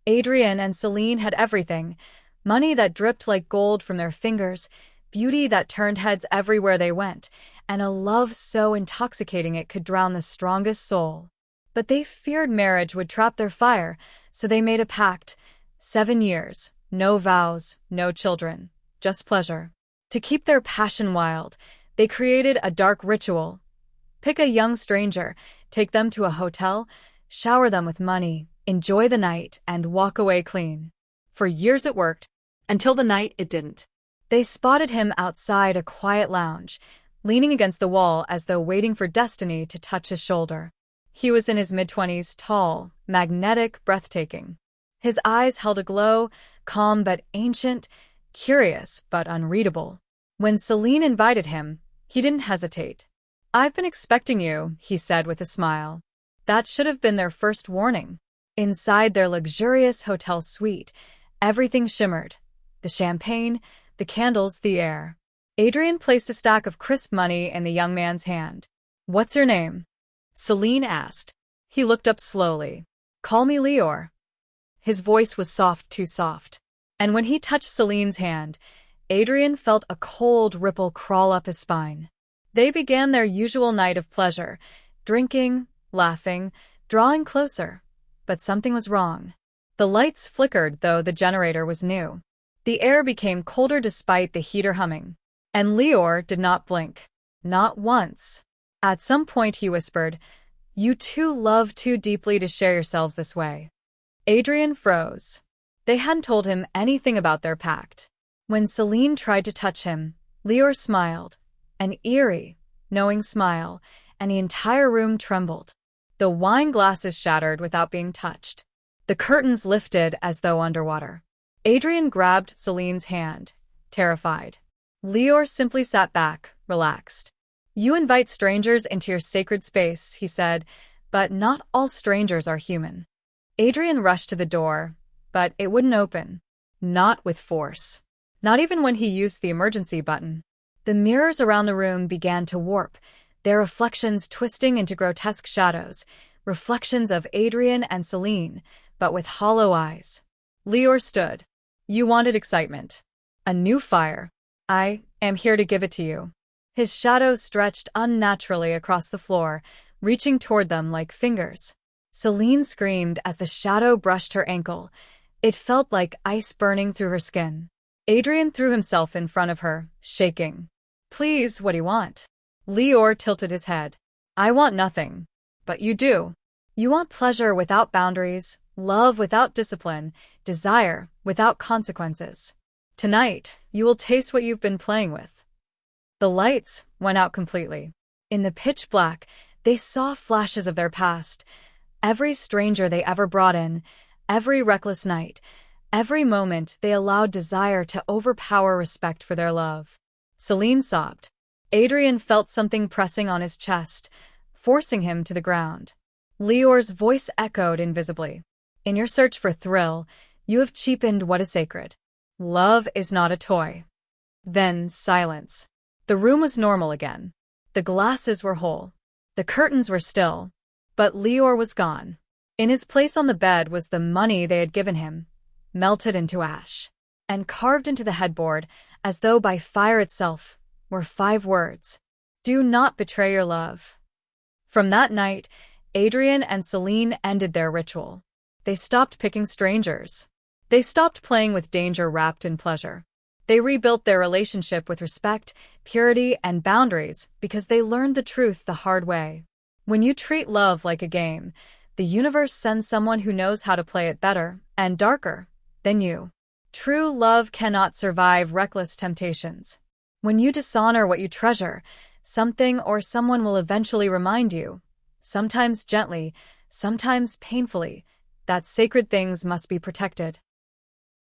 Adrian and Celine had everything: money that dripped like gold from their fingers, beauty that turned heads everywhere they went, and a love so intoxicating it could drown the strongest soul. But they feared marriage would trap their fire, so they made a pact. 7 years, no vows, no children, just pleasure. To keep their passion wild, they created a dark ritual. Pick a young stranger, take them to a hotel, shower them with money, enjoy the night, and walk away clean. For years it worked, until the night it didn't. They spotted him outside a quiet lounge, leaning against the wall as though waiting for destiny to touch his shoulder. He was in his mid-20s, tall, magnetic, breathtaking. His eyes held a glow, calm but ancient, curious but unreadable. When Celine invited him, he didn't hesitate. "I've been expecting you," he said with a smile. That should have been their first warning. Inside their luxurious hotel suite, everything shimmered. The champagne, the candles, the air. Adrian placed a stack of crisp money in the young man's hand. "What's your name?" Celine asked. He looked up slowly. "Call me Leor." His voice was soft, too soft. And when he touched Celine's hand, Adrian felt a cold ripple crawl up his spine. They began their usual night of pleasure, drinking, laughing, drawing closer. But something was wrong. The lights flickered, though the generator was new. The air became colder despite the heater humming. And Leor did not blink. Not once. At some point he whispered, "You two love too deeply to share yourselves this way." Adrian froze. They hadn't told him anything about their pact. When Celine tried to touch him, Leor smiled. An eerie, knowing smile, and the entire room trembled. The wine glasses shattered without being touched. The curtains lifted as though underwater. Adrian grabbed Celine's hand, terrified. Leor simply sat back, relaxed. "You invite strangers into your sacred space," he said, "but not all strangers are human." Adrian rushed to the door, but it wouldn't open. Not with force. Not even when he used the emergency button. The mirrors around the room began to warp, their reflections twisting into grotesque shadows, reflections of Adrian and Celine, but with hollow eyes. Leor stood. "You wanted excitement. A new fire. I am here to give it to you." His shadow stretched unnaturally across the floor, reaching toward them like fingers. Celine screamed as the shadow brushed her ankle. It felt like ice burning through her skin. Adrian threw himself in front of her, shaking. "Please, what do you want?" Leor tilted his head. "I want nothing. But you do. You want pleasure without boundaries, love without discipline, desire without consequences. Tonight, you will taste what you've been playing with." The lights went out completely. In the pitch black, they saw flashes of their past. Every stranger they ever brought in, every reckless night, every moment they allowed desire to overpower respect for their love. Celine sobbed. Adrian felt something pressing on his chest, forcing him to the ground. Leor's voice echoed invisibly. "In your search for thrill, you have cheapened what is sacred. Love is not a toy." Then silence. The room was normal again. The glasses were whole. The curtains were still. But Leor was gone. In his place on the bed was the money they had given him, melted into ash. And carved into the headboard, as though by fire itself, were 5 words. "Do not betray your love." From that night, Adrian and Celine ended their ritual. They stopped picking strangers. They stopped playing with danger wrapped in pleasure. They rebuilt their relationship with respect, purity, and boundaries because they learned the truth the hard way. When you treat love like a game, the universe sends someone who knows how to play it better and darker than you. True love cannot survive reckless temptations. When you dishonor what you treasure, something or someone will eventually remind you, sometimes gently, sometimes painfully, that sacred things must be protected.